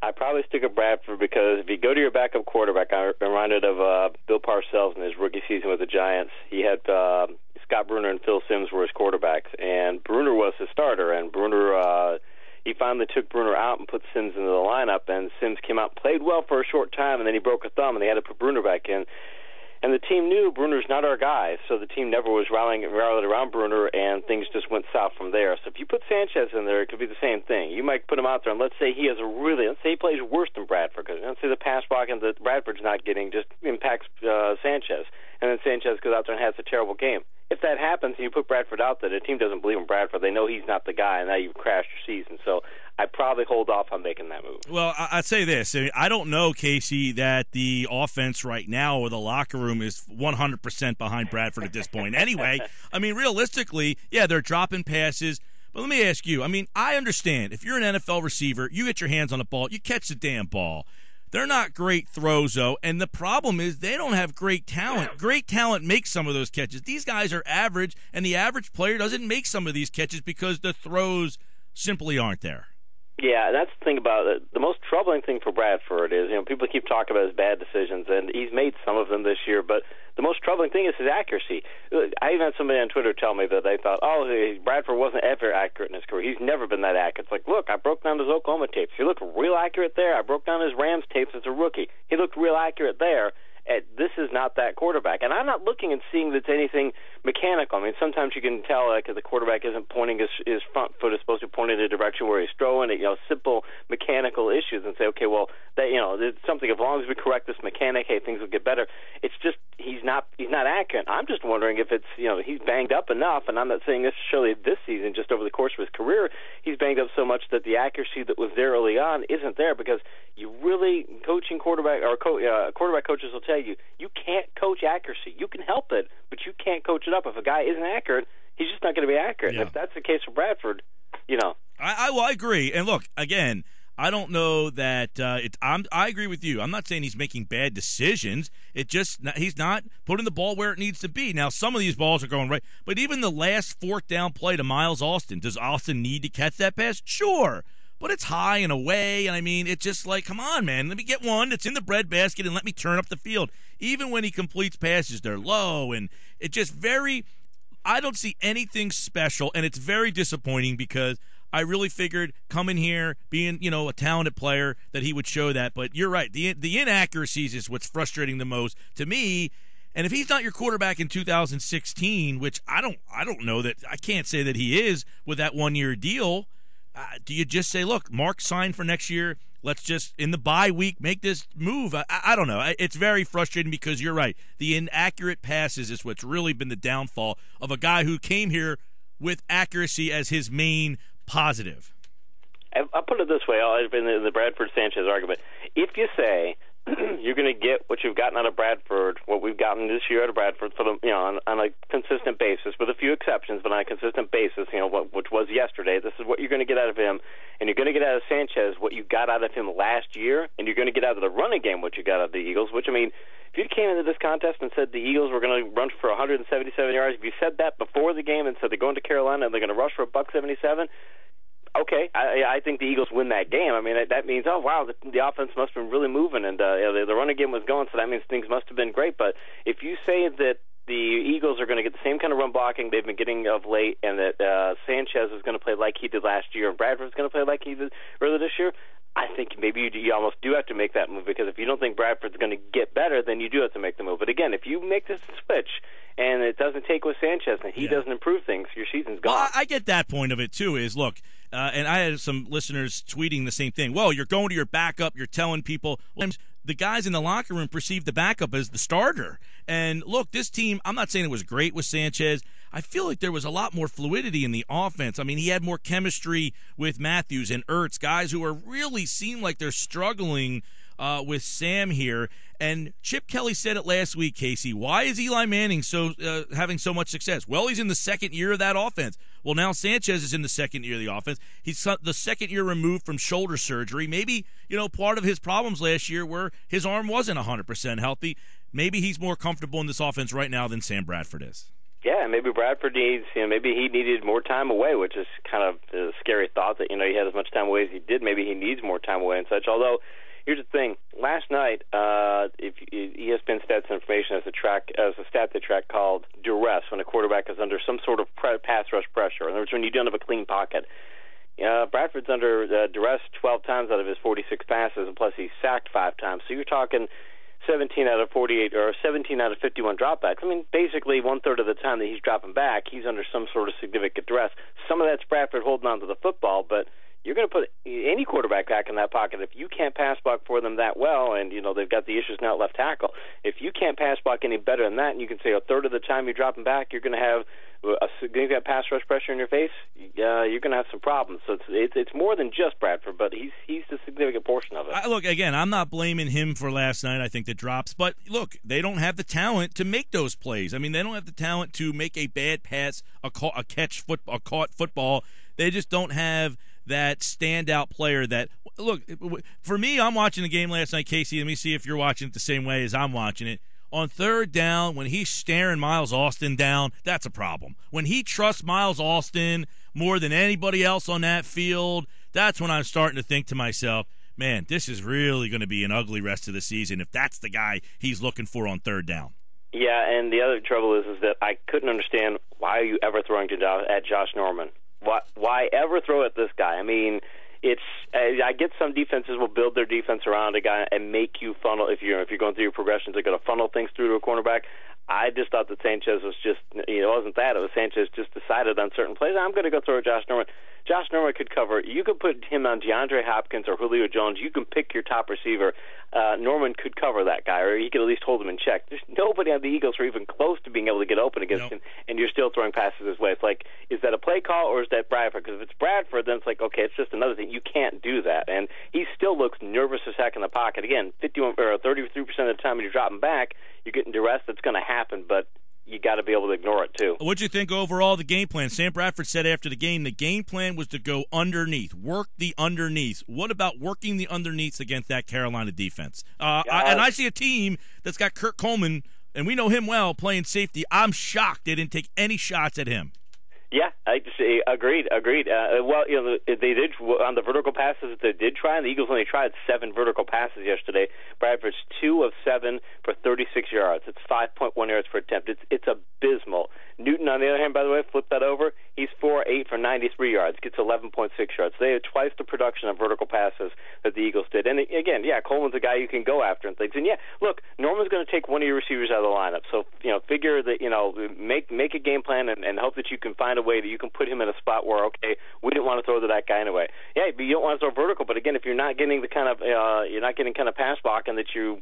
I probably stick with Bradford because if you go to your backup quarterback, I'm reminded of Bill Parcells in his rookie season with the Giants. He had Scott Bruner and Phil Simms were his quarterbacks, and Bruner was his starter. And Bruner, he finally took Bruner out and put Simms into the lineup, and Simms came out and played well for a short time, and then he broke a thumb, and they had to put Bruner back in. And the team knew Bruner's not our guy, so the team never was rallied around Bruner, and things just went south from there. So if you put Sanchez in there, it could be the same thing. You might put him out there, and let's say he plays worse than Bradford, because let's say the pass blocking that Bradford's not getting just impacts Sanchez, and then Sanchez goes out there and has a terrible game. If that happens and you put Bradford out there, the team doesn't believe in Bradford. They know he's not the guy, and now you've crashed your season. So I'd probably hold off on making that move. Well, I'd say this. I don't know, Casey, that the offense right now or the locker room is 100% behind Bradford at this point. Anyway, I mean, realistically, yeah, they're dropping passes. But let me ask you, I mean, I understand. If you're an NFL receiver, you get your hands on the ball, you catch the damn ball. They're not great throws, though, and the problem is they don't have great talent. Great talent makes some of those catches. These guys are average, and the average player doesn't make some of these catches because the throws simply aren't there. Yeah, that's the thing about it. The most troubling thing for Bradford is, people keep talking about his bad decisions, and he's made some of them this year, but the most troubling thing is his accuracy. I even had somebody on Twitter tell me that they thought, Bradford wasn't ever accurate in his career. He's never been that accurate. It's like, look, I broke down his Oklahoma tapes. He looked real accurate there. I broke down his Rams tapes as a rookie. He looked real accurate there. This is not that quarterback. And I'm not looking and seeing that's anything mechanical. I mean, sometimes you can tell that the quarterback isn't pointing his front foot is supposed to point in the direction where he's throwing it, simple mechanical issues, and say, okay, well, that, there's something, as long as we correct this mechanic, hey, things will get better. It's just he's not accurate. I'm just wondering if it's, he's banged up enough, and I'm not saying necessarily this season, just over the course of his career, he's banged up so much that the accuracy that was there early on isn't there, because you really, coaching quarterback, or quarterback coaches will tell you, you can't coach accuracy. You can help it, but you can't coach it up. If a guy isn't accurate, he's just not going to be accurate. Yeah. And if that's the case for Bradford, I agree. And look, again, I don't know that I agree with you. I'm not saying he's making bad decisions. He's not putting the ball where it needs to be. Now, some of these balls are going right, but even the last fourth down play to Miles Austin, does Austin need to catch that pass? Sure. But it's high and away, and I mean, it's just like, come on, man, let me get one that's in the breadbasket and let me turn up the field. Even when he completes passes, they're low, and it just I don't see anything special, and it's very disappointing because I really figured coming here, being, a talented player, that he would show that. But you're right, the inaccuracies is what's frustrating the most to me. And if he's not your quarterback in 2016, which I don't know that, I can't say that he is with that 1-year deal. Do you just say, look, Mark signed for next year, let's just, in the bye week, make this move? I don't know. It's very frustrating because you're right. The inaccurate passes is what's really been the downfall of a guy who came here with accuracy as his main positive. I'll put it this way, in the Bradford-Sanchez argument. If you say you're going to get what you've gotten out of Bradford, what we've gotten this year out of Bradford, on a consistent basis, with a few exceptions, but on a consistent basis, which was yesterday. This is what you're going to get out of him, and you're going to get out of Sanchez what you got out of him last year, and you're going to get out of the running game what you got out of the Eagles. Which, I mean, if you came into this contest and said the Eagles were going to run for 177 yards, if you said that before the game and said they're going to Carolina and they're going to rush for $177. Okay, I think the Eagles win that game. I mean, that means, oh, wow, the offense must have been really moving, and the running game was going, so that means things must have been great. But if you say that the Eagles are going to get the same kind of run blocking they've been getting of late, and that Sanchez is going to play like he did last year, and Bradford's going to play like he did earlier this year, I think maybe you almost do have to make that move, because if you don't think Bradford's going to get better, then you do have to make the move. But again, if you make this switch and it doesn't take with Sanchez and he doesn't improve things, your season's gone. Well, I get that point of it, too, is, look, and I had some listeners tweeting the same thing. Well, you're going to your backup. You're telling people. The guys in the locker room perceive the backup as the starter. And, look, this team, I'm not saying it was great with Sanchez. I feel like there was a lot more fluidity in the offense. I mean, he had more chemistry with Matthews and Ertz, guys who are really seem like they're struggling with Sam here. And Chip Kelly said it last week, Casey. Why is Eli Manning having so much success? Well, he's in the second year of that offense. Well, now Sanchez is in the second year of the offense. He's the second year removed from shoulder surgery. Maybe, part of his problems last year were his arm wasn't 100% healthy. Maybe he's more comfortable in this offense right now than Sam Bradford is. Yeah, maybe Bradford needs, maybe he needed more time away, which is kind of a scary thought that, he had as much time away as he did. Maybe he needs more time away and such. Although, here's the thing. Last night, if ESPN Stats and Information has a stat they track called duress, when a quarterback is under some sort of pass rush pressure. In other words, when you don't have a clean pocket. Bradford's under duress 12 times out of his 46 passes, and plus he's sacked 5 times. So you're talking 17 out of 48 or 17 out of 51 dropbacks. I mean, basically 1/3 of the time that he's dropping back, he's under some sort of significant duress. Some of that's Bradford holding on to the football, but you're going to put any quarterback back in that pocket. If you can't pass block for them that well, and, they've got the issues now at left tackle, if you can't pass block any better than that, and you can say 1/3 of the time you're dropping back, you're going to have a significant pass rush pressure in your face, you're going to have some problems. So it's more than just Bradford, but he's the significant portion of it. Look, again, I'm not blaming him for last night. I think the drops, but look, they don't have the talent to make those plays. I mean, they don't have the talent to make a bad pass, a caught football. They just don't have that standout player that, look, for me, I'm watching the game last night, Casey. Let me see if you're watching it the same way as I'm watching it. On third down, when he's staring Miles Austin down, that's a problem. When he trusts Miles Austin more than anybody else on that field, that's when I'm starting to think to myself, man, this is really going to be an ugly rest of the season if that's the guy he's looking for on third down. Yeah, and the other trouble is that I couldn't understand why are you ever throwing at Josh Norman. Why ever throw at this guy? I mean, I get some defenses will build their defense around a guy and make you funnel. If you're going through your progressions, they're going to funnel things through to a cornerback. I just thought that Sanchez was just, it wasn't that. It was Sanchez just decided on certain plays, I'm going to go throw at Josh Norman. Josh Norman could cover. You could put him on DeAndre Hopkins or Julio Jones. You can pick your top receiver. Norman could cover that guy, or he could at least hold him in check. There's nobody on the Eagles who are even close to being able to get open against him, and you're still throwing passes his way. It's like, is that a play call or is that Bradford? Because if it's Bradford, then it's like, okay, it's just another thing. You can't do that. And he still looks nervous as heck in the pocket. Again, 51 or 33% of the time when you're dropping back, you're getting duress. That's going to happen, but you got to be able to ignore it, too. What'd you think overall of the game plan? Sam Bradford said after the game plan was to go underneath, work the underneath. What about working the underneath against that Carolina defense? I see a team that's got Kurt Coleman, and we know him well, playing safety. I'm shocked they didn't take any shots at him. Yeah, I say agreed. Well, they did on the vertical passes. They did try, and the Eagles only tried 7 vertical passes yesterday. Bradford's 2 of 7 for 36 yards. It's 5.1 yards per attempt. It's abysmal. Newton, on the other hand, by the way, flip that over. He's 4-8 for 93 yards. Gets 11.6 yards. They had twice the production of vertical passes that the Eagles did. And again, Coleman's a guy you can go after and things. And look, Norman's going to take one of your receivers out of the lineup. So figure that make a game plan and hope that you can find a way that you can put him in a spot where, okay, we didn't want to throw to that guy anyway. Yeah, but you don't want to throw vertical. But again, if you're not getting the kind of pass blocking that you're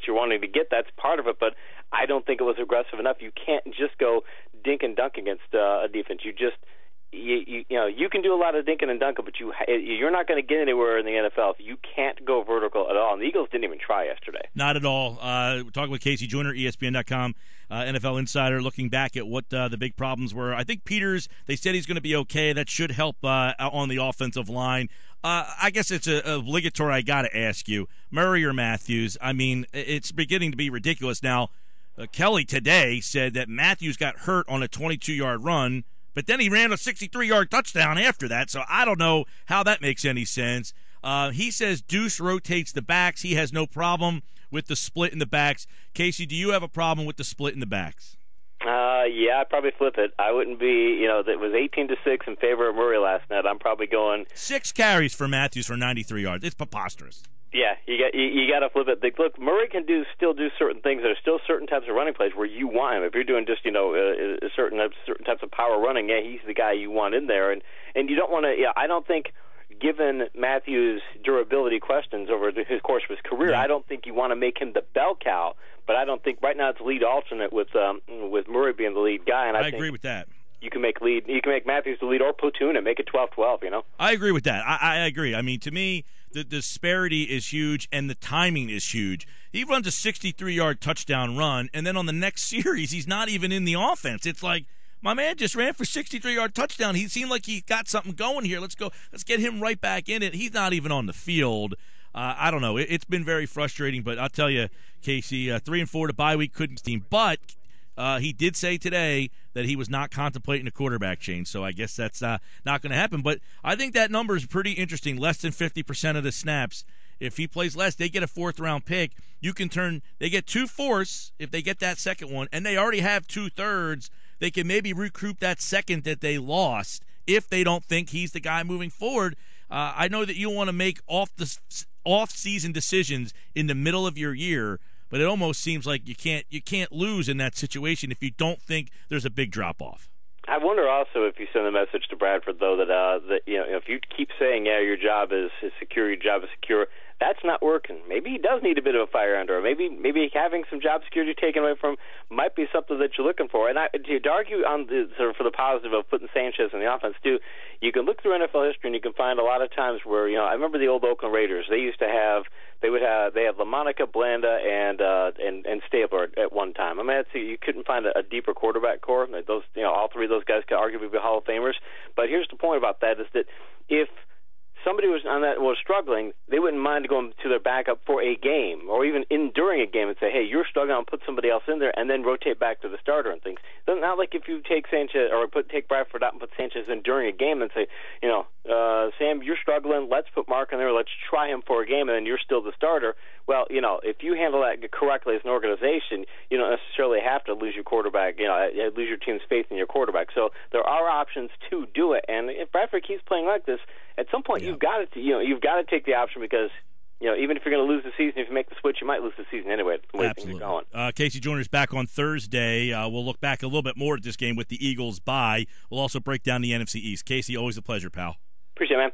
wanting to get, that's part of it. But I don't think it was aggressive enough. You can't just go dink and dunk against a defense. You can do a lot of dinking and dunking, but you're not going to get anywhere in the NFL if you can't go vertical at all. And the Eagles didn't even try yesterday. Not at all. We're talking with Casey Joyner, ESPN.com, NFL Insider, looking back at what the big problems were. I think Peters, they said he's going to be okay. That should help on the offensive line. I guess it's obligatory. I got to ask you, Murray or Matthews? I mean, it's beginning to be ridiculous now. Kelly today said that Matthews got hurt on a 22-yard run, but then he ran a 63-yard touchdown after that, so I don't know how that makes any sense. He says Deuce rotates the backs. He has no problem with the split in the backs. Casey, do you have a problem with the split in the backs? Yeah, I'd probably flip it. I wouldn't be, it was 18-6 in favor of Murray last night. I'm probably going 6 carries for Matthews for 93 yards. It's preposterous. Yeah, you got to flip it. Look, Murray can still do certain things. There's still certain types of running plays where you want him. If you're doing just certain types of power running, he's the guy you want in there. And you don't want to. I don't think, given Matthews' durability questions over his course of his career, I don't think you want to make him the bell cow. But I don't think right now it's lead alternate with Murray being the lead guy. And I think agree with that. You can make Matthews the lead or platoon and make it 12-12. I agree with that. I agree. I mean, to me, the disparity is huge and the timing is huge. He runs a 63-yard touchdown run, and then on the next series, he's not even in the offense. It's like, my man just ran for a 63-yard touchdown. He seemed like he got something going here. Let's get him right back in it. He's not even on the field. I don't know. It's been very frustrating, but I'll tell you, Casey, 3-4 to bye week couldn't team. But he did say today that he was not contemplating a quarterback change, so I guess that's not going to happen. But I think that number is pretty interesting, less than 50% of the snaps. If he plays less, they get a fourth-round pick. They get 2 fourths if they get that second one, and they already have 2/3. They can maybe recoup that second that they lost if they don't think he's the guy moving forward. I know that you want to make off-season decisions in the middle of your year, but it almost seems like you can't lose in that situation if you don't think there's a big drop-off. I wonder also if you send a message to Bradford, though, that if you keep saying, yeah, your job is secure, your job is secure, that's not working. Maybe he does need a bit of a fire under, or maybe having some job security taken away from him might be something that you're looking for. And to argue on for the positive of putting Sanchez in the offense too, you can look through NFL history and you can find a lot of times where I remember the old Oakland Raiders. They had LaMonica, Blanda, and Stabler at one time. I mean, you couldn't find a deeper quarterback core. Those all three of those guys could arguably be Hall of Famers. But here's the point about that: is that if somebody was struggling, they wouldn't mind going to their backup for a game, or even during a game, and say, "Hey, you're struggling. I'll put somebody else in there," and then rotate back to the starter and things. It's not like if you take Sanchez or take Bradford out and put Sanchez in during a game and say, Sam, you're struggling. Let's put Mark in there. Let's try him for a game, and then you're still the starter. Well, if you handle that correctly as an organization, you don't necessarily have to lose your quarterback. Lose your team's faith in your quarterback. So there are options to do it. And if Bradford keeps playing like this, at some point you've got to take the option because. Even if you're going to lose the season, if you make the switch, you might lose the season anyway. The way things are going. Casey Joyner's back on Thursday. We'll look back a little bit more at this game with the Eagles bye. We'll also break down the NFC East. Casey, always a pleasure, pal. Appreciate it, man.